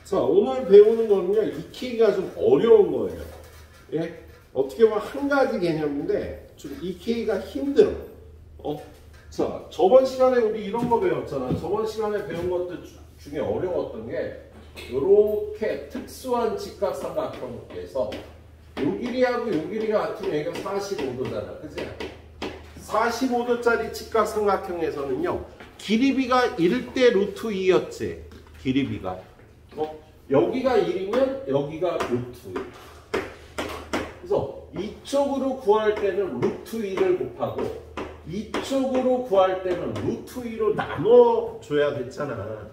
자, 오늘 배우는 거는요, 익히기가 좀 어려운 거예요. 예? 어떻게 보면 한 가지 개념인데, 좀 익히기가 힘들어. 자, 저번 시간에 우리 이런 거 배웠잖아. 저번 시간에 배운 것들 중에 어려웠던 게, 요렇게 특수한 직각삼각형에서 요 길이하고 요 길이가 같으면 여기가 45도잖아. 그치? 45도짜리 직각삼각형에서는요, 길이비가 1대 루트 2였지. 길이비가. 여기가 1이면 여기가 루트 2. 그래서 이쪽으로 구할 때는 루트 2를 곱하고 이쪽으로 구할 때는 루트 2로 나눠줘야 됐잖아.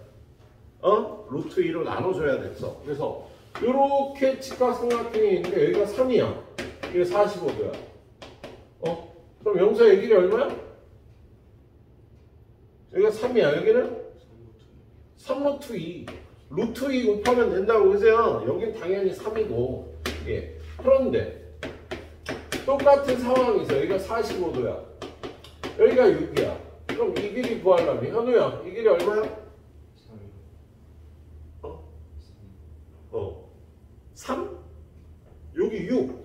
루트 2로 나눠줘야 됐어. 그래서 이렇게 직각삼각형이 있는데 여기가 3이야. 이게 45도야. 그럼 여기서 여기 길이 얼마야? 여기가 3이야. 여기는 3루트 2. 루트 2 곱하면 된다고 그러세요. 여긴 당연히 3이고. 예. 그런데 똑같은 상황에서 여기가 45도야. 여기가 6이야. 그럼 이 길이 구하려면 현우야, 이 길이 얼마야? 3? 여기 6.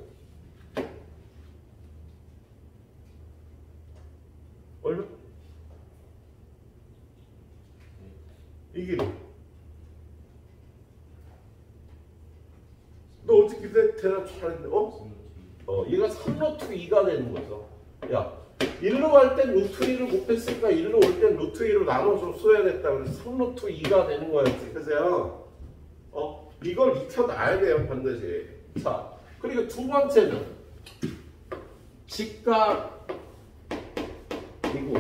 얼마? 이 길이. 너 어떻게 대답 잘했는데? 얘가 3루트 2가 되는 거죠. 야, 1로 갈 땐 루트 2를 곱했으니까 1로 올 땐 루트 2로 나눠줘야 됐다. 그래서 3루트 2가 되는 거였지. 그죠? 이걸 익혀놔야 돼요, 반드시. 자, 그리고 두 번째는 직각 그리고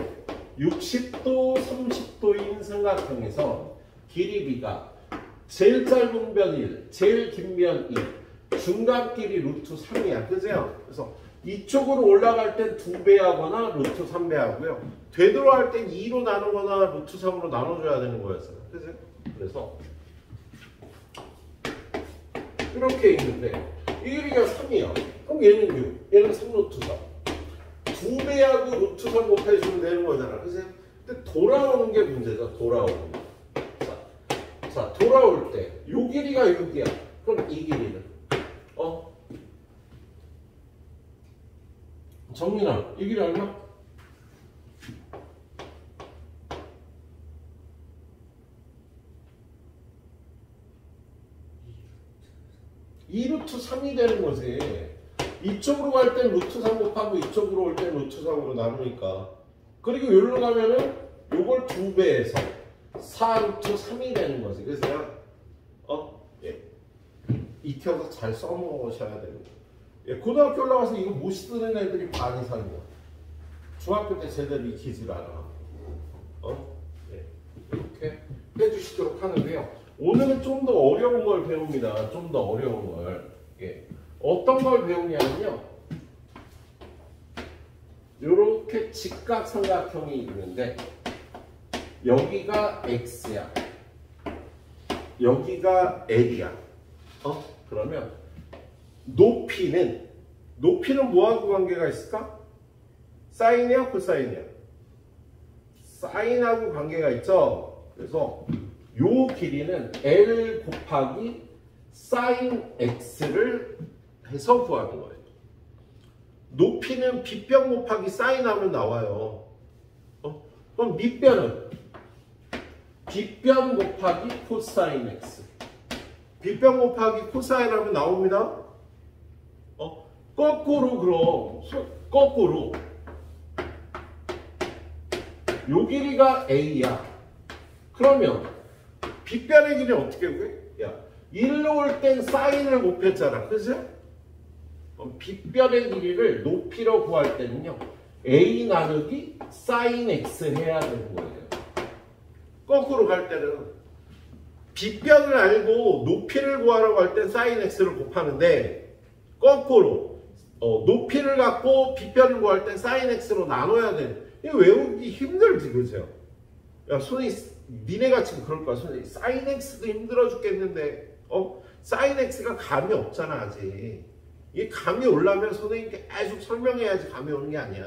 60도, 30도인 삼각형에서 길이비가 제일 짧은 변 1, 제일 긴 변 2, 중간 길이 루트 3이야. 그죠? 그래서 이쪽으로 올라갈 땐 2배 하거나 루트 3배 하고요. 되돌아갈 땐 2로 나누거나 루트 3으로 나눠줘야 되는 거였어요. 그죠? 그래서 이렇게 있는데 이 길이가 3이야. 그럼 얘는 6, 얘는 3루트 3. 2배하고 루트 3 곱해주면 되는 거잖아. 그죠? 근데 돌아오는 게 문제죠. 돌아오는 게. 자, 돌아올 때 요 길이가 6이야. 그럼 이 길이는 정민아, 이 길이 얼마? 2루트 3이 되는 거지. 이쪽으로 갈 땐 루트 3 곱하고 이쪽으로 올 땐 루트 3으로 나누니까. 그리고 여기로 가면은 요걸 2배해서 4루트 3이 되는 거지. 그래서 예. 익혀서 잘 써먹으셔야 되는 거예요. 예. 고등학교 올라가서 이거 못 쓰는 애들이 반 이상이야. 중학교 때 제대로 익히질 않아. 예. 이렇게 해주시도록 하는데요. 오늘은 좀 더 어려운 걸 배웁니다. 좀 더 어려운 걸. 예. 어떤 걸 배우냐면요. 이렇게 직각삼각형이 있는데 여기가 x야. 여기가 l이야. 그러면 높이는 뭐하고 관계가 있을까? 사인이야, 코사인이야? 사인하고 관계가 있죠. 그래서 요 길이는 L 곱하기 사인 X를 해서 구하는 거예요. 높이는 빗변 곱하기 사인 하면 나와요. 그럼 밑변은 빗변 곱하기 코사인 X. 빗변 곱하기 코사인 하면 나옵니다. 거꾸로 그럼 거꾸로 요 길이가 A야. 그러면 빗변의 길이 어떻게 구해? 야, 1로 올 땐 사인을 곱했잖아. 그죠? 빗변의 길이를 높이로 구할 때는요. A 나누기 사인 X 해야 되는 거예요. 거꾸로 갈 때는 빗변을 알고 높이를 구하라고 할 땐 사인 X를 곱하는데 거꾸로 높이를 갖고 빗변을 구할 땐 사인 X로 나눠야 돼. 이거 외우기 힘들지, 그죠? 야, 손이 니네가 지금 그럴 거야. 손이 사인 X도 힘들어 죽겠는데 사인 X가 감이 없잖아 아직. 이 감이 올라면 선생님께 계속 설명해야지 감이 오는 게 아니야.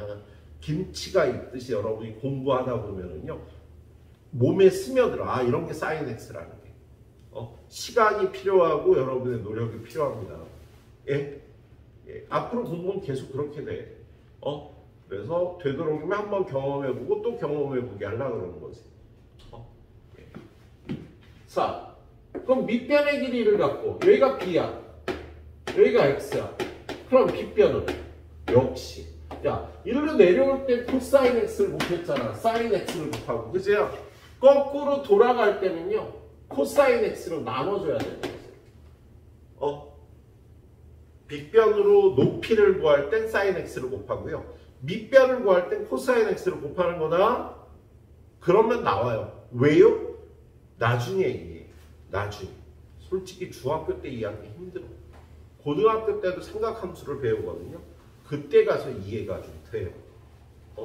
김치가 있듯이 여러분이 공부하다 보면은요 몸에 스며들어. 아, 이런 게 사인 X라는 게. 시간이 필요하고 여러분의 노력이 필요합니다. 예? 예. 앞으로 공부는 계속 그렇게 돼. 그래서 되도록이면 한번 경험해보고 또 경험해보게 하려고 그러는 거지. 예. 자, 그럼 밑변의 길이를 갖고 여기가 b야, 여기가 x야. 그럼 빗변은 역시 야, 이리로 내려올 때 코사인 x를 곱했잖아. 사인 x를 곱하고, 그죠? 거꾸로 돌아갈 때는요 코사인 x로 나눠줘야 되는 거죠. 빗변으로 높이를 구할 땐 사인 x를 곱하고요, 밑변을 구할 땐 코사인 x를 곱하는 거다. 그러면 나와요. 왜요? 나중에 이해. 나중에. 솔직히 중학교 때 이해하기 힘들어. 고등학교 때도 삼각함수를 배우거든요. 그때 가서 이해가 좀 돼요.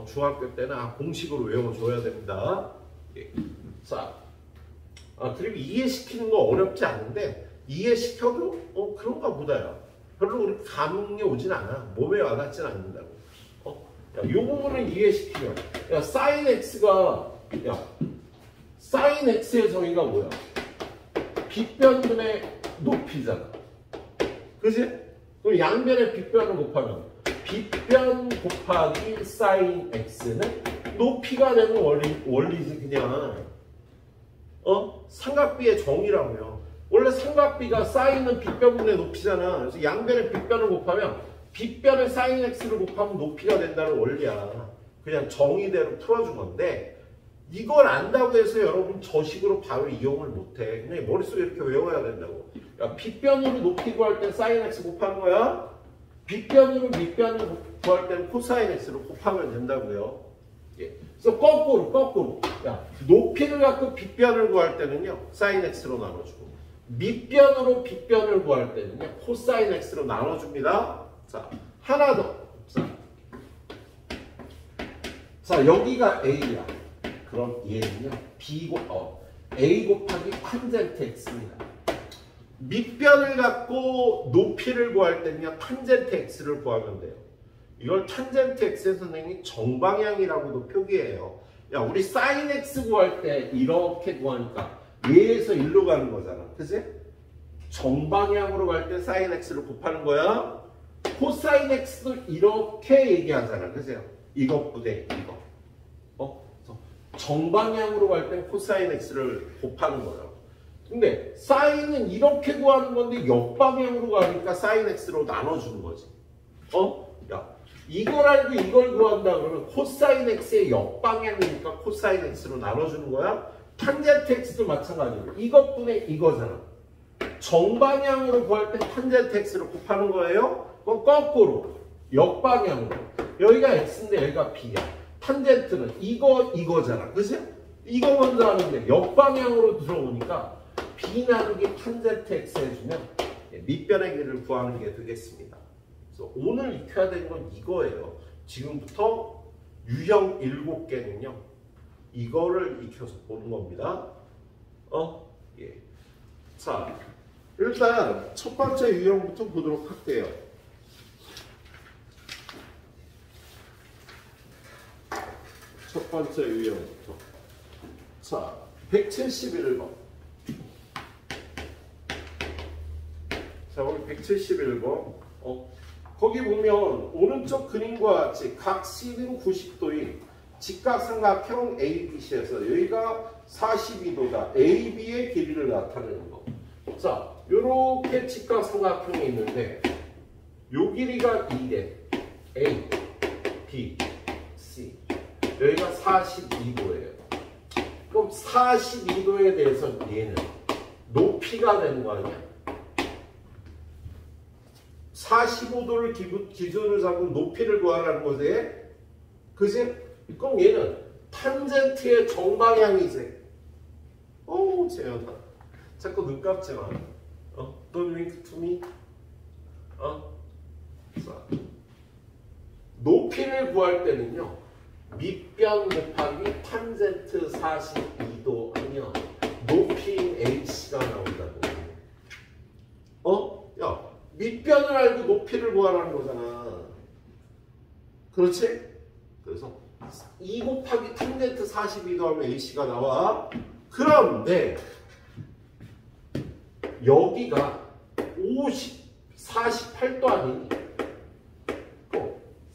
중학교 때는 공식으로 외워줘야 됩니다. 예. 자, 그리고 이해시키는 거 어렵지 않은데 이해시켜도 그런가 보다야. 별로 우리 감흥이 오진 않아. 몸에 와닿진 않는다고. 이 부분을 이해시키면 사인 x가 사인 x의 정의가 뭐야? 빗변분의 높이잖아. 그지? 그럼 양변의 빗변을 곱하면 빗변 곱하기 사인 x는 높이가 되는 원리지 그냥. 삼각비의 정의라고요. 원래 삼각비가 사인은 빗변분의 높이잖아. 그래서 양변의 빗변을 곱하면 빗변의 사인 x를 곱하면 높이가 된다는 원리야. 그냥 정의대로 풀어준 건데 이걸 안다고 해서 여러분 저식으로 바로 이용을 못해. 그냥 머릿속에 이렇게 외워야 된다고. 야, 빗변으로 높이 구할 땐 사인 x 곱하는 거야. 빗변으로 밑변을 구할 때는 코사인 x를 곱하면 된다고요. 예. 그래서 거꾸로. 야, 높이를 갖고 빗변을 구할 때는요 사인 x로 나눠주고, 밑변으로 빗변을 구할 때는요 코사인 x로 나눠줍니다. 자, 하나 더. 자, 여기가 a야. 그럼 얘는요 a 곱하기 탄젠트 x입니다. 밑변을 갖고 높이를 구할 때는요 탄젠트 x를 구하면 돼요. 이걸 탄젠트 x의 선생님이 정방향이라고도 표기해요. 야, 우리 사인 x 구할 때 이렇게 구하니까 얘에서 일로 가는 거잖아. 그치? 정방향으로 갈 때 사인 x를 곱하는 거야. 코사인 x도 이렇게 얘기하잖아. 그죠? 이것분의 이거. 정방향으로 갈 땐 코사인 x를 곱하는 거야. 근데 사인은 이렇게 구하는 건데 역방향으로 가니까 사인 x로 나눠주는 거지. 야, 이걸 알고 이걸 구한다 그러면 코사인 x의 역방향이니까 코사인 x로 나눠주는 거야. 탄젠트 x도 마찬가지로 이것분의 이거잖아. 정방향으로 구할 때 탄젠트 x를 곱하는 거예요. 그럼 거꾸로 역방향으로. 여기가 x인데 여기가 b야. 탄젠트는 이거잖아. 그치? 이거 먼저 하는데 역방향으로 들어오니까 b 나누기 탄젠트 x 해주면 밑변의 길이를 구하는 게 되겠습니다. 그래서 오늘 익혀야 되는 건 이거예요. 지금부터 유형 7개는요 이거를 익혀서 보는 겁니다. 예. 자, 일단 첫 번째 유형부터 보도록 할게요. 첫 번째 유형부터. 자, 171번. 자, 우리 171번. 거기 보면 오른쪽 그림과 같이 각 C는 90도인 직각삼각형 ABC에서 여기가 42도다. AB의 길이를 나타내는 거. 자, 요렇게 직각삼각형이 있는데 요 길이가 2대 A, B, C. 여기가 42도예요. 그럼 42도에 대해서 얘는 높이가 되는 거 아니야? 45도를 기준으로 잡고 높이를 구하라는 거지? 그지? 그럼 얘는 탄젠트의 정방향이지. 재현아. 자꾸 눈 감지 마. Don't wink to me. 자, 높이를 구할 때는요. 밑변 곱하기 탄젠트 42도 하면 높이인 HC가 나온다고. 야, 밑변을 알고 높이를 구하라는 거잖아. 그렇지? 그래서 2 곱하기 탄젠트 42도 하면 HC가 나와. 그런데 여기가 48도 아니니?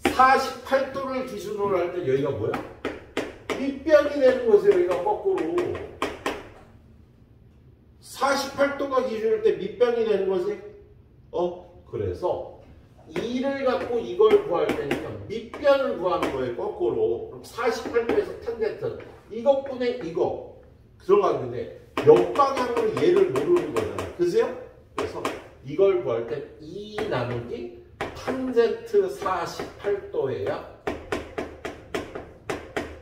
48도를 기준으로 할 때 여기가 뭐야? 밑변이 되는 거세요. 여기가 거꾸로. 48도가 기준일 때 밑변이 되는 거지? 그래서 이를 갖고 이걸 구할 때는 밑변을 구하는 거예요. 거꾸로. 그럼 48도에서 탄젠트. 이것분의 이거 들어갔는데 역방향으로 얘를 모르는 거잖아. 그죠? 그래서 이걸 구할 때 2 나누기 탄젠트 48도에야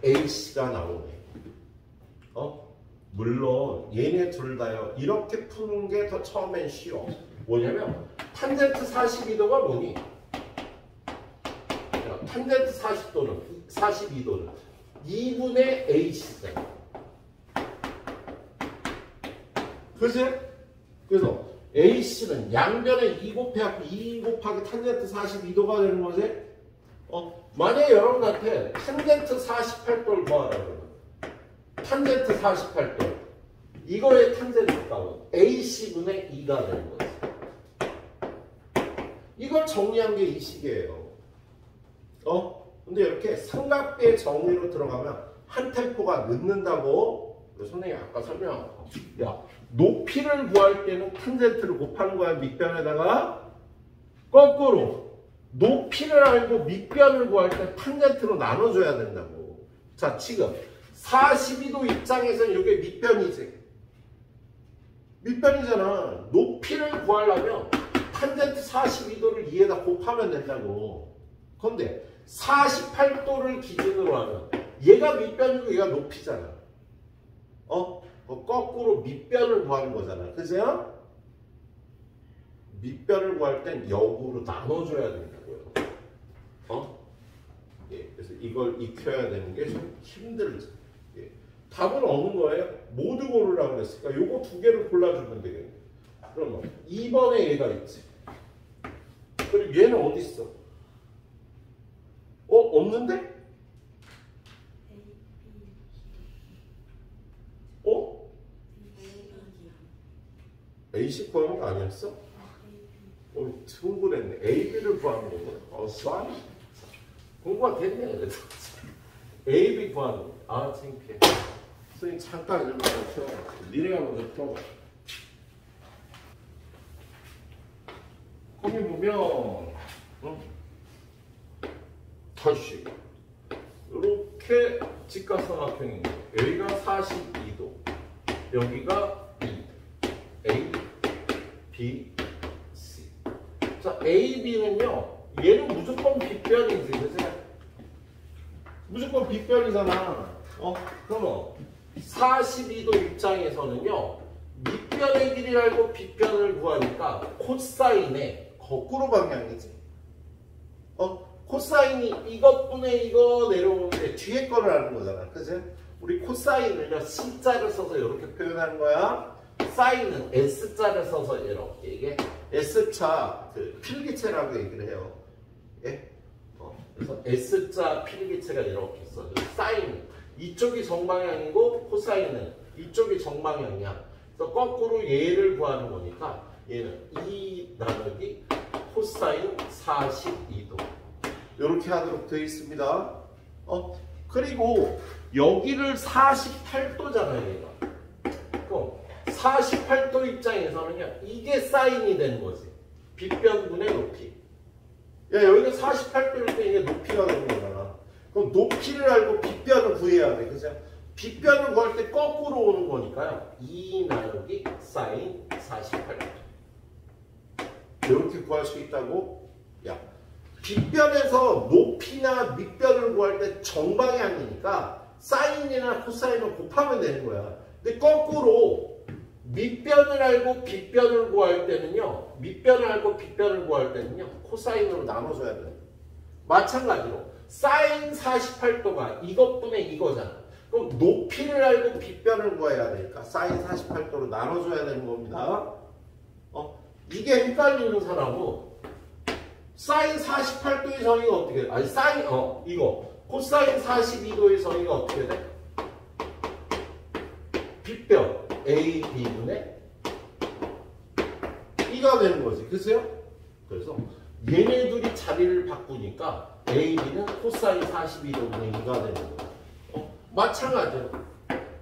AC가 나오네. 물론 얘네 둘 다요. 이렇게 푸는 게 더 처음엔 쉬워. 뭐냐면 탄젠트 42도가 뭐니? 탄젠트 42도는 2분의 AC잖아. 그치? 그래서 AC는 양변에 2 곱하기 2 곱하기 탄젠트 42도가 되는 거지? 만약에 여러분한테 탄젠트 48도를 구하라 그러면 탄젠트 48도 이거의 탄젠트 값은 AC분의 2가 되는 거지. 이걸 정리한 게 이 식이에요. 근데 이렇게 삼각비의 정리로 들어가면 한 템포가 늦는다고 선생님이 아까 설명한 거. 야, 높이를 구할 때는 탄젠트를 곱하는 거야. 밑변에다가 거꾸로 높이를 알고 밑변을 구할 때 탄젠트로 나눠줘야 된다고. 자, 지금 42도 입장에서는 이게 밑변이지. 밑변이잖아. 높이를 구하려면 탄젠트 42도를 2에다 곱하면 된다고. 그런데 48도를 기준으로 하면 얘가 밑변이고 얘가 높이잖아. 거꾸로 밑변을 구하는 거잖아. 그죠? 밑변을 구할 땐 역으로 나눠줘야 된다고요. 예, 그래서 이걸 익혀야 되는 게 좀 힘들지. 예. 답은 없는 거예요. 모두 고르라고 그랬으니까 요거 두 개를 골라주면 되겠네. 그러면 2번에 얘가 있지. 그리고 얘는 어디 있어? 없는데? AC 구하는 거 아니었어? 흥분했네. AB를 구하는 거구나. 쏴? 공부가 됐네. 그래도. AB 구하는 거. 아, 창피해. 선생님 잠깐 이런 거 펴. 니네가 먼저 펴. 거기 보면, 다시. 이렇게 직각삼각형인 거예요. 여기가 42도. 여기가 A, B, C. 자, A, B는요, 얘는 무조건 빗변이지, 그치? 무조건 빗변이잖아. 그러면 42도 입장에서는요, 밑변의 길이를 알고 빗변을 구하니까 코사인의 거꾸로 방향이지. 코사인이 이것분의 이거 내려오는데 뒤에 거를 하는 거잖아. 그치? 우리 코사인을요, C자를 써서 이렇게 표현하는 거야. 사인은 S자를 써서 이렇게. 이게 S자 그 필기체라고 얘기를 해요. 예? 그래서 S자 필기체가 이렇게 써요. 사인은 이쪽이 정방향이고 코사인은 이쪽이 정방향이야. 그래서 거꾸로 얘를 구하는 거니까 얘는 2 나누기 코사인 42도 이렇게 하도록 되어 있습니다. 그리고 여기를 48도잖아요. 얘가. 그럼 48도 입장에서는요, 이게 사인이 되는 거지. 빗변분의 높이. 야, 여기가 48도일 때 이게 높이가 되는 거잖아. 그럼 높이를 알고 빗변을 구해야 돼. 그죠? 빗변을 구할 때 거꾸로 오는 거니까요. 2 나누기 사인 48도. 이렇게 구할 수 있다고? 야, 빗변에서 높이나 밑변을 구할 때 정방향이니까 사인이나 코사인을 곱하면 되는 거야. 근데 거꾸로 밑변을 알고 빗변을 구할 때는요. 밑변을 알고 빗변을 구할 때는요. 코사인으로 나눠줘야 돼. 마찬가지로 사인 48도가 이것분의 이거잖아. 그럼 높이를 알고 빗변을 구해야 되니까 사인 48도로 나눠줘야 되는 겁니다. 이게 헷갈리는 사람은 사인 48도의 정의가 어떻게 돼? 아니 사인 이거 코사인 42도의 정의가 어떻게 돼? 빗변 A, B분의 2가 되는 거지. 그죠? 그래서 얘네 둘이 자리를 바꾸니까 AB는 코사인 42도분의 2가 되는 거야. 마찬가지로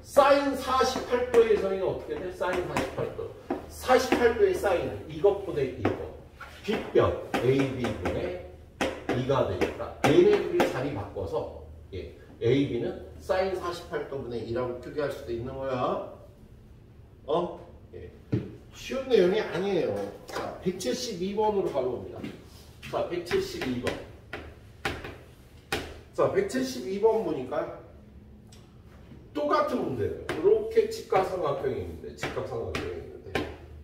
사인 48도의 정의는 어떻게 돼? 사인 48도. 48도의 사인은 이것분의 이거. 빗변 AB분의 2가 되니까 얘네 둘이 자리 바꿔서 AB는 사인 48도분의 2라고 표기할 수도 있는 거야. 쉬운 내용이 아니에요. 자, 172번으로 가봅니다. 자, 172번. 자, 172번 보니까 똑같은 문제예요. 이렇게 직각삼각형이 있는데,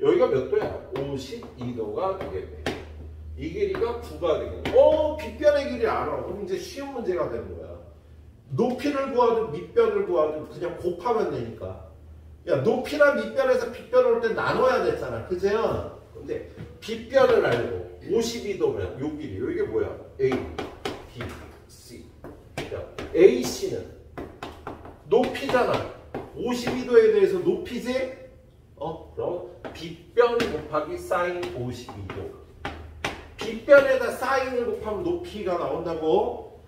여기가 몇 도야? 52도가 되겠네. 이 길이가 9가 되겠네. 빗변의 길이 알아. 그럼 이제 쉬운 문제가 되는 거야. 높이를 구하든 밑변을 구하든 그냥 곱하면 되니까. 야, 높이나 밑변에서 빗변 올 때 나눠야 됐잖아. 그죠? 근데 빗변을 알고 52도면 요 길이. 이게 뭐야? A, B, C. 야, AC는 높이잖아. 52도에 대해서 높이지? 그럼 빗변 곱하기 사인 52도. 빗변에다 사인을 곱하면 높이가 나온다고?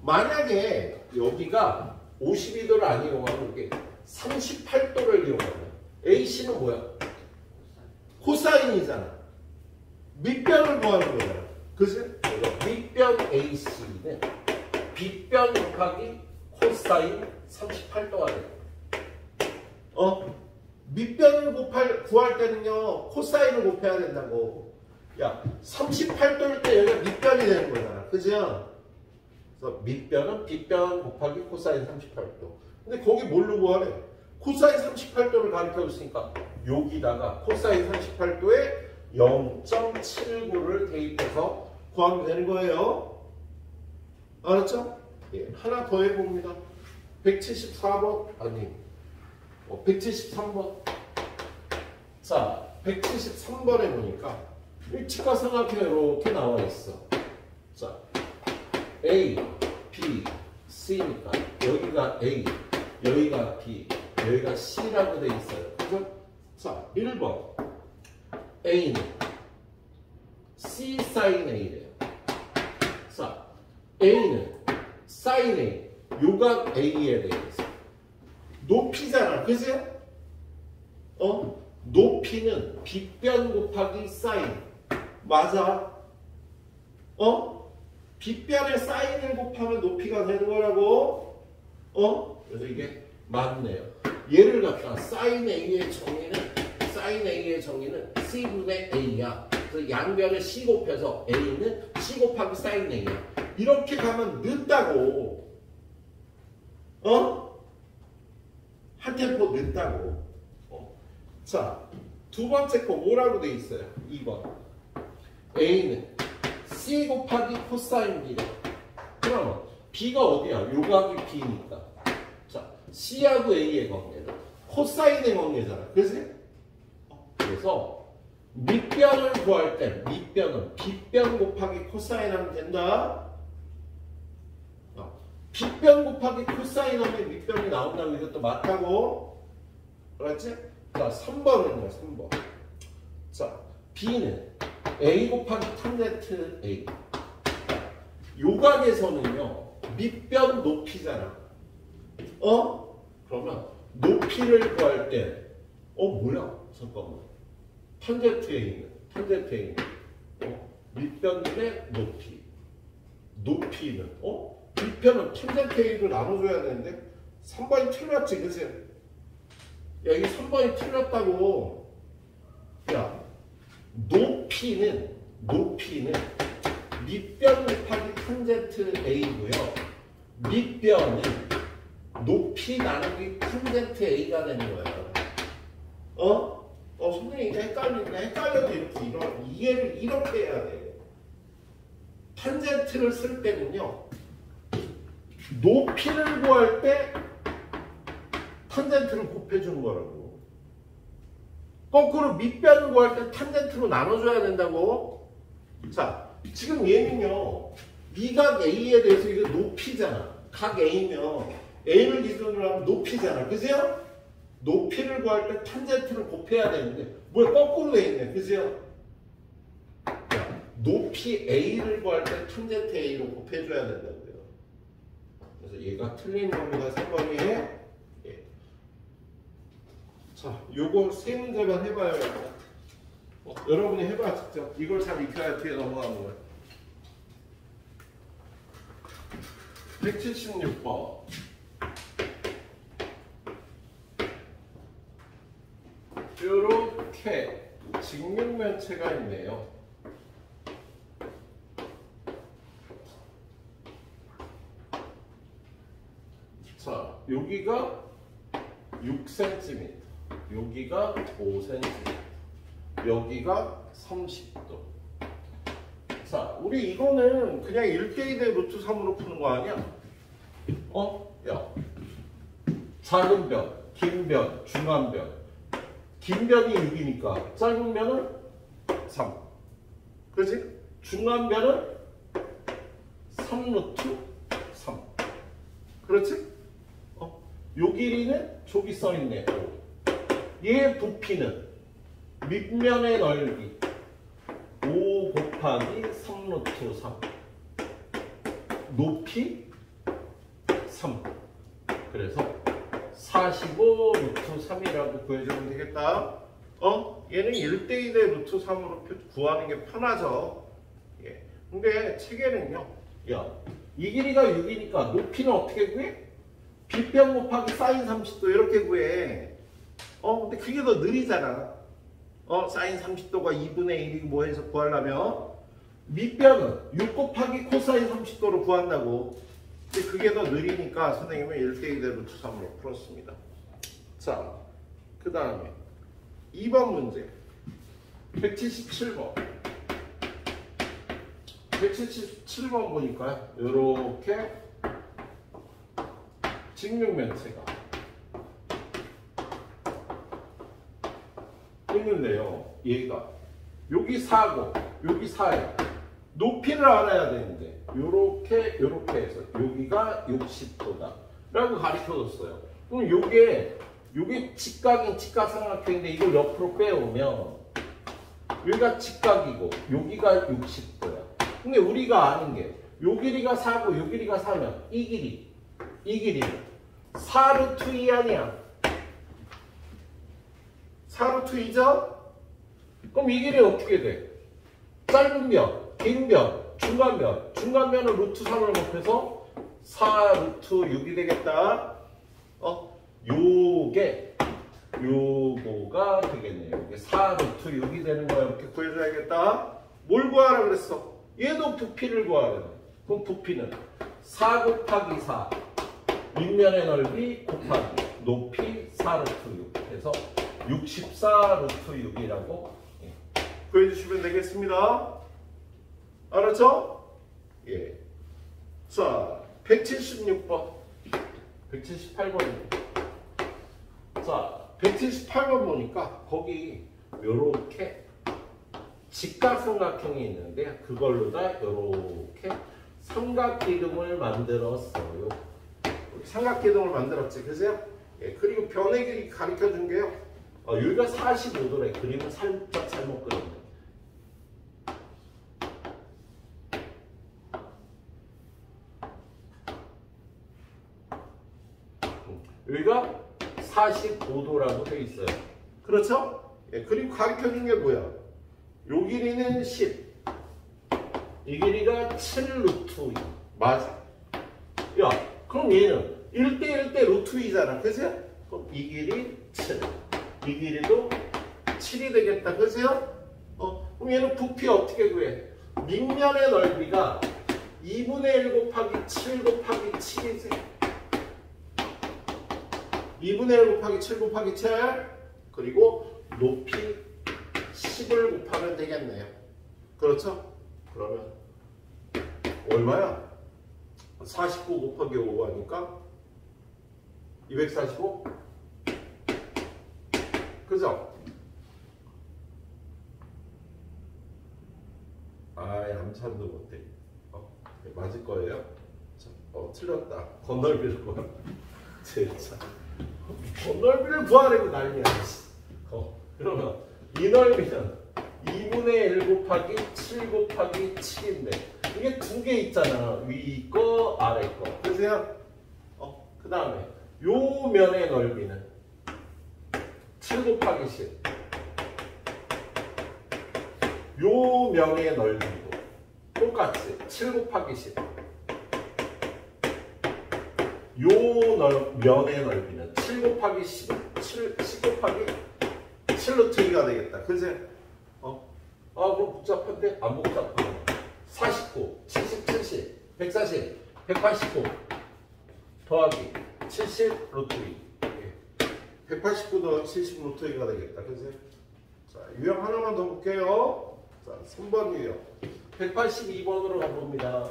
만약에 여기가 52도를 안 이용하면 이게 38도를 이용하면 AC는 뭐야? 코사인이잖아. 밑변을 구하는 거잖아. 그치? 밑변 AC는 빗변 곱하기 코사인 38도가 돼. 밑변을 구할 때는요, 코사인을 곱해야 된다고. 야, 38도일 때 여기가 밑변이 되는 거잖아. 그죠? 그래서 밑변은 빗변 곱하기 코사인 38도. 근데 거기 뭘로 구하래? 코사인 38도를 가르쳐 줬으니까 여기다가 코사인 38도에 0.79를 대입해서 구하면 되는 거예요. 알았죠? 예, 하나 더 해봅니다. 174번 아니 173번. 자, 173번에 보니까 직각삼각형이 이렇게 나와 있어. 자, A, B, C니까 여기가 A, 여기가 B, 여기가 C라고 돼 있어요. 그죠? 자, 1번 A는 C sin A래요. 자, A는 sin A, 요각 A에 대해서 높이잖아. 그죠? 높이는 빗변 곱하기 사인. 맞아. 빗변에 사인을 곱하면 높이가 되는 거라고. 그래서 이게 맞네요. 얘를 갖다가 사인 A의 정의는 C분의 A야. 그래서 양변에 C 곱해서 A는 C 곱하기 사인 A야. 이렇게 가면 늦다고. 한 템포 늦다고. 자, 두 번째 거 뭐라고 돼 있어요? 2번. A는 C 곱하기 코사인 B래. 그러면 B가 어디야? 요각이 B니까. 자, C하고 A의 관계는 코사인의 관계잖아. 그치? 그래서 밑변을 구할 때 밑변은 빗변 곱하기 코사인 하면 된다. 빗변 곱하기 코사인 하면 밑변이 나온다고 이것도 맞다고. 알았지? 자, 3번은요, 3번. 자, B는 A 곱하기 탄젠트 A. 요각에서는요, 밑변 높이잖아. 그러면 높이를 구할 때, 뭐야? 잠깐만. 탄젠트 A는, 밑변분의 높이. 높이는, 밑변은 탄젠트 A로 나눠줘야 되는데, 3번이 틀렸지, 그치? 야, 이게 3번이 틀렸다고. 야, 높이는 밑변 곱하기 탄젠트 A고요. 밑변은 높이 나누기 탄젠트 A가 되는 거예요. 선생님 이거 헷갈려도 이렇게 이해를 이렇게 해야 돼. 탄젠트를 쓸 때는요, 높이를 구할 때 탄젠트를 곱해주는 거라고. 거꾸로 밑변을 구할 때 탄젠트로 나눠줘야 된다고. 자, 지금 얘는요, 미각 A에 대해서 이거 높이잖아. 각 A면 A를 기준으로 하면 높이잖아. 그죠? 높이를 구할 때 탄젠트를 곱해야 되는데 뭐야 거꾸로 돼 있네. 그죠? 높이 A를 구할 때 탄젠트 A로 곱해줘야 된다고요. 그래서 얘가 틀린 겁니다. 3번이. 예. 자, 요거 세 문제만 해봐요. 여러분이 해봐 직접. 이걸 잘 익혀야 뒤에 넘어가는 거예요. 176번. 이렇게 직육면체가 있네요. 자, 여기가 6cm, 여기가 5cm, 여기가 30도. 자, 우리 이거는 그냥 1대2 대 루트 3으로 푸는 거 아니야? 야. 작은 변, 긴 변, 중간 변. 긴 변이 6이니까 짧은 변은 3. 그렇지? 중간 변은 3루트 3. 그렇지? 요 길이는 저기 써있네. 얘의 부피는 밑면의 넓이 5 곱하기 3루트 3. 높이 3. 그래서 45 루트 3이라고 구해주면 되겠다. 얘는 1대2 대 루트 3으로 구하는 게 편하죠. 예. 근데 책에는요. 야, 이 길이가 6이니까 높이는 어떻게 구해? 빗변 곱하기 사인 30도 이렇게 구해. 근데 그게 더 느리잖아. 사인 30도가 2분의 1이고 뭐 해서 구하려면 밑변은 6 곱하기 코사인 30도로 구한다고. 근데 그게 더 느리니까 선생님은 1대2 대 루트 3으로 풀었습니다. 자, 그 다음에 2번 문제 177번 177번 보니까 이렇게 직육면체가 있는데요. 얘가 여기 4고 여기 4예요. 높이를 알아야 되는데 요렇게 해서 여기가 60도다 라고 가르쳐줬어요. 그럼 요게 직각인 직각삼각형인데 이걸 옆으로 빼오면 여기가 직각이고 여기가 60도야. 근데 우리가 아는 게 요 길이가 4고 요 길이가 4면 이 길이는 4루트 2 아니야. 4루트 2죠? 그럼 이 길이 어떻게 돼? 짧은 변, 긴 변, 중간 변. 중간 변은 루트 3을 곱해서 4루트 6이 되겠다. 요거가 되겠네요. 이게 4루트 6이 되는 거야. 이렇게 구해줘야겠다. 뭘 구하라 그랬어? 얘도 부피를 구하래. 그럼 부피는 4 곱하기 4. 윗면의 넓이 곱하기 높이 4루트 6. 그래서 64루트 6이라고 구해주시면 되겠습니다. 알았죠? 예. 자, 176번. 178번입니다. 자, 178번 보니까 거기 요렇게 직각삼각형이 있는데 그걸로다 요렇게 삼각기둥을 만들었어요. 삼각기둥을 만들었지, 그죠? 예, 그리고 변의 길이 가르쳐 준 게요. 여기가 45도래. 그림은 살짝 잘못 그렸네. 여기가 45도라고 되어 있어요. 그렇죠? 예, 그리고 가르쳐 준 게 뭐야? 요 길이는 10. 이 길이가 7루트 2. 맞아. 야, 그럼 얘는 1대1 대 루트 2잖아. 그죠? 그럼 이 길이 7. 이 길이도 7이 되겠다. 그죠? 그럼 얘는 부피 어떻게 구해? 밑면의 넓이가 2분의 1 곱하기 7 곱하기 7이지. 2분의 1 곱하기 7 곱하기 7. 그리고 높이 10을 곱하면 되겠네요. 그렇죠? 그러면 얼마야? 49 곱하기 5 하니까 245? 그죠? 암산도 못해. 맞을 거예요? 자, 틀렸다. 건널비를 구하. 진짜. 건널비를 구하려고 난리야. 그러면 이 넓이는 2분의 1 곱하기 7 곱하기 7인데 이게 두 개 있잖아. 위 거, 아래 거. 그래서요. 그 다음에 요 면의 넓이는 7 곱하기 10. 요 면의 넓이도 똑같이 7 곱하기 10. 요 면의 넓이는 7 곱하기 10, 10 곱하기 7루트가 되겠다. 그지? 그럼 복잡한데? 안 복잡하네. 49, 70, 70, 140, 189 더하기 70 루트 2. 189 더하기 70 루트 2가 되겠다. 그지? 자, 유형 하나만 더 볼게요. 자, 3번 유형. 182번으로 가봅니다.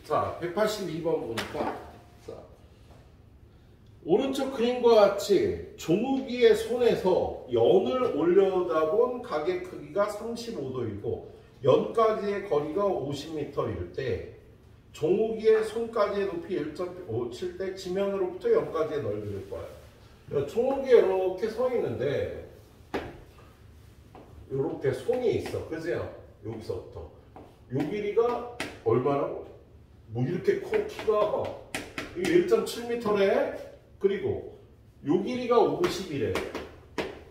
자, 182번 보니까, 자, 오른쪽 그림과 같이 조무기의 손에서 연을 올려다본 가게 크기가 35도이고 연까지의 거리가 50m일 때 조무기의 손까지의 높이 1.57 때 지면으로부터 연까지의 넓이를 구하여. 조무기에 이렇게 서 있는데 이렇게 손이 있어. 그죠? 여기서부터 요 길이가 얼마라고? 뭐 이렇게 커 키가 1.7m래. 그리고 요 길이가 50이래.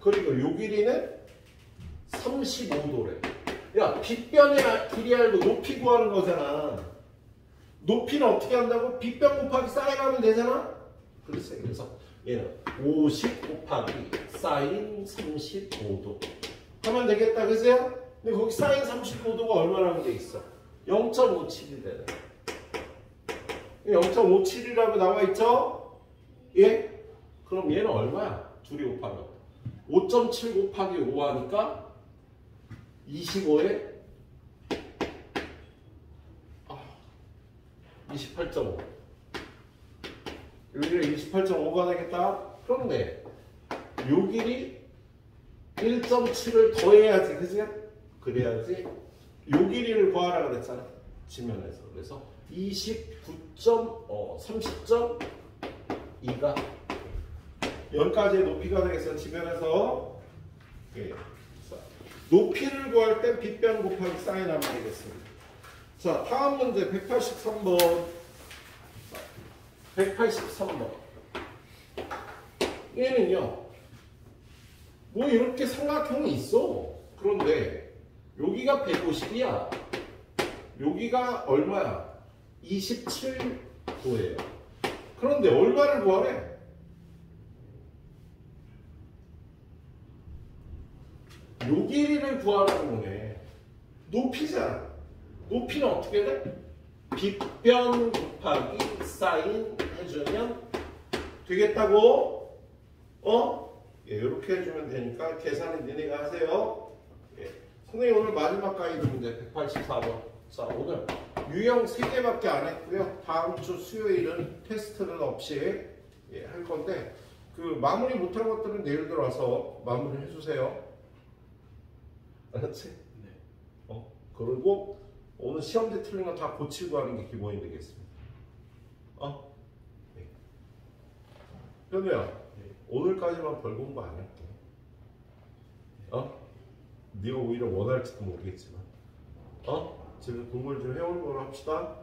그리고 요 길이는 35도래. 야, 빗변의 길이 알고 높이 구하는 거잖아. 높이는 어떻게 한다고? 빗변 곱하기 사인 하면 되잖아. 글쎄, 그래서 얘는 50 곱하기 사인 35도 하면 되겠다. 그죠? 근데 거기 사인 35도가 얼마라고 돼 있어? 0.57이 되네. 0.57이라고 나와 있죠? 예? 그럼 얘는 얼마야? 둘이 곱하면 5.7 곱하기 5 하니까 25에 28.5. 여기가 28.5가 되겠다. 그런데 요 길이 1.7을 더해야지. 그지? 그래야지 요 길이를 구하라 그랬잖아. 지면에서. 그래서 30.2가 연까지의 높이가 되겠어. 지면에서. 예. 자, 높이를 구할 때 빗변 곱하기 사인 하면 되겠습니다. 자, 다음 문제 183번. 183번. 얘는요, 뭐 이렇게 삼각형이 있어. 그런데 여기가 150이야. 여기가 얼마야? 27도예요. 그런데 얼마를 구하래? 요 길이를 구하라는 거네. 높이잖아. 높이는 어떻게 돼? 빗변 곱하기 사인 해주면 되겠다고? 예, 이렇게 해주면 되니까 계산은 니네가 하세요. 예. 선생님 오늘 마지막 가이드 문제 184번. 자, 오늘 유형 3개밖에 안 했고요. 다음 주 수요일은 테스트는 없이 할 건데 그 마무리 못한 것들은 내일 들어와서 마무리 해주세요. 알았지? 네. 그리고 오늘 시험지 틀린 거 다 고치고 하는 게 기본이 되겠습니다. 네. 현우야, 네. 오늘까지만 별 공부 안 할게. 네가 오히려 원할지도 모르겠지만. 지금 공부를 좀 해오는 걸로 합시다.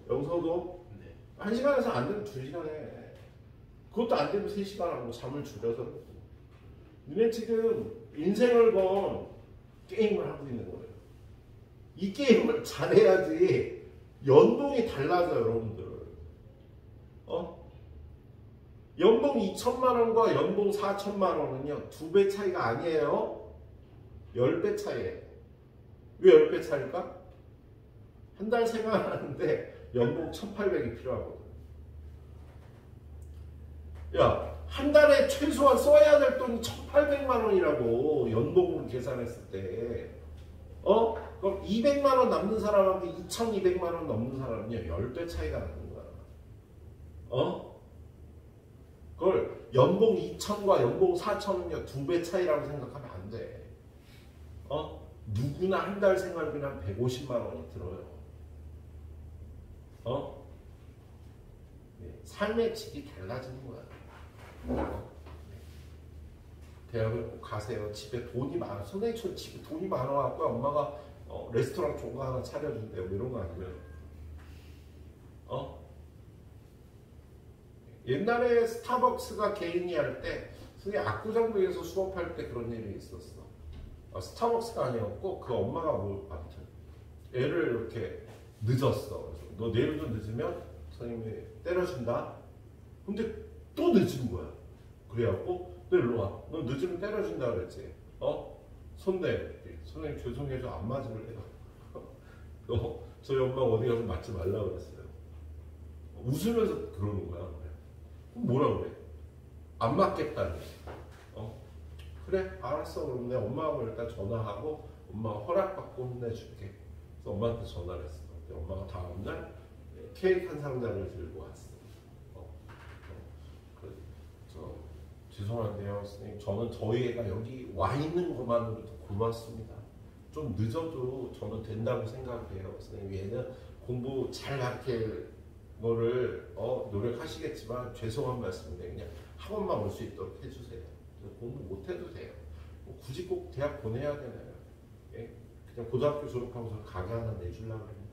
영서도 네. 1시간에서 안 되면 2시간 해. 그것도 안 되면 3시간 하고 잠을 줄여서. 니네 지금 인생을 건 게임을 하고 있는 거예요. 이 게임을 잘해야지 연봉이 달라져요, 여러분들. 연봉 2천만 원과 연봉 4천만 원은요, 2배 차이가 아니에요. 10배 차이에요. 왜 10배 차이일까? 한 달 생활하는데 연봉 1,800이 필요하거든. 야, 한 달에 최소한 써야 될 돈이 1,800만 원이라고, 연봉으로 계산했을 때. 그럼 200만 원 남는 사람한테 2,200만 원 넘는 사람은요, 10배 차이가 나는 거야. 그걸 연봉 2천과 연봉 4천은요, 2배 차이라고 생각하면 안 돼. 누구나 한 달 생활비는 한 150만 원이 들어요. 네, 삶의 질이 달라지는 거야. 대학을 꼭 가세요. 집에 돈이 많아. 선생님처럼 집에 돈이 많아갖고 엄마가 레스토랑 좋은 거 하나 차려준대요. 뭐 이런 거 아니면 옛날에 스타벅스가 개인이 할 때 선생님 압구정동에서 수업할 때 그런 일이 있었어. 스타벅스가 아니었고 그 엄마가 뭐 아무튼 애를 이렇게 늦었어. 그래서 너 내일도 늦으면 선생님이 때려준다. 근데 또 늦은 거야. 그래갖고 너 일로 와. 너 늦으면 때려준다 그랬지. 손 내. 선생님 죄송해요. 저 안 맞을래요. 저희 엄마가 어디 가서 맞지 말라 그랬어요. 웃으면서 그러는 거야. 그럼 뭐라 그래? 안 맞겠다니. 그래 알았어. 그럼 내가 엄마하고 일단 전화하고 엄마가 허락받고 혼내줄게. 그래서 엄마한테 전화를 했어. 엄마가 다음날 케이크 한 상자를 들고 왔어. 죄송한데요 선생님, 저는 저희 애가 여기 와 있는 것만으로도 고맙습니다. 좀 늦어도 저는 된다고 생각해요. 선생님 얘는 공부 잘 가르칠 거를 노력하시겠지만 죄송한 말씀인데 그냥 학원만 올 수 있도록 해주세요. 공부 못해도 돼요. 굳이 꼭 대학 보내야 되나요? 예? 그냥 고등학교 졸업하고서 가게 하나 내주려고 합니다.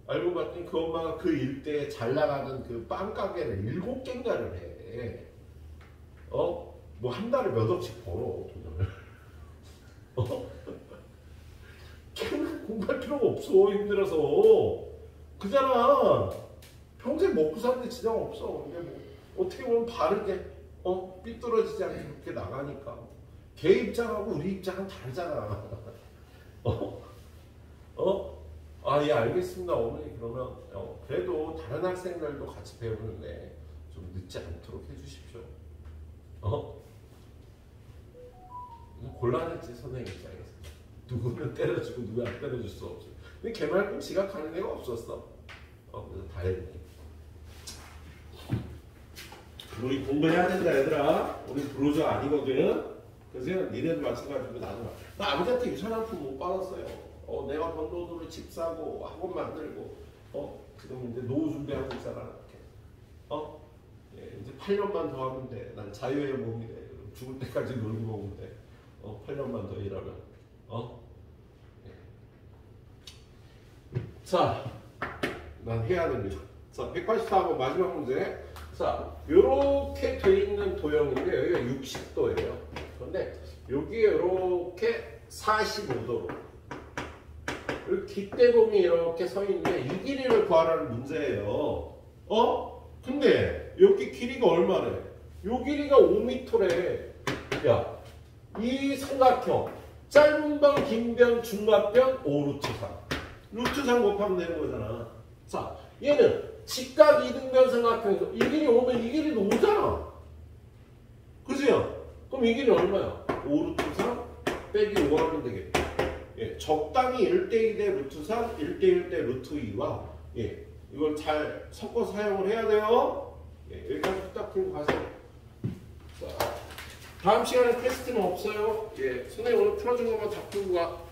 알고 봤더니 그 엄마가 그 일대에 잘 나가는 그 빵가게를 7개인가를 해. 뭐 한 달에 몇 억씩 벌어 돈을. 걔는 공부할 필요가 없어. 힘들어서 그잖아. 평생 먹고 사는데 지장 없어. 근데 뭐 어떻게 보면 바르게 삐뚤어지지 않게 그렇게 나가니까 걔 입장하고 우리 입장은 다르잖아. 예 알겠습니다 어머니. 그러면 그래도 다른 학생들도 같이 배우는데 좀 늦지 않도록 해주십시오. 곤란했지 선생님 입장에서. 누구는 때려주고 누구 안 때려줄 수 없어. 근데 걔 말고 지가 가는 애가 없었어. 그래서 다행히 우리 공부해야 된다 얘들아. 우리 브로저 아니거든. 그래서 니네도 마찬가지고 나도 나 아버지한테 유산한푼 못 받았어요. 내가 번 돈으로 집 사고 학원 만들고 지금 이제 노후 준비하고 있잖아. 이렇게. 예, 이제 8년만 더 하면 돼. 난 자유의 몸이래. 죽을 때까지 놀고 먹으면 돼. 8년만 더 일하면. 예. 자, 난 해야 됩니다. 자, 184번 마지막 문제. 자, 요렇게 돼 있는 도형인데 여기가 60도예요. 그런데 여기에 이렇게 45도로 깃대봉이 이렇게 서 있는데 이 길이를 구하라는 문제예요. 근데 여기 길이가 얼마래? 요 길이가 5m래. 야, 이 삼각형 짧은 변, 긴 변, 중간변 5루트 3. 루트 3 곱하면 되는 거잖아. 자, 얘는 직각 이등변 삼각형에서 이 길이 오면 이 길이도 오잖아. 그지요? 그럼 이 길이 얼마야? 5루트 3 빼기 5 하면 되겠다. 예, 적당히 1대2 대 루트 3, 1대1 대 루트 2와 이걸 잘 섞어 사용을 해야 돼요. 여기까지 딱 풀고 가세요. 자, 다음 시간에 테스트는 없어요. 선생님 오늘 풀어준 것만 다 풀고 가.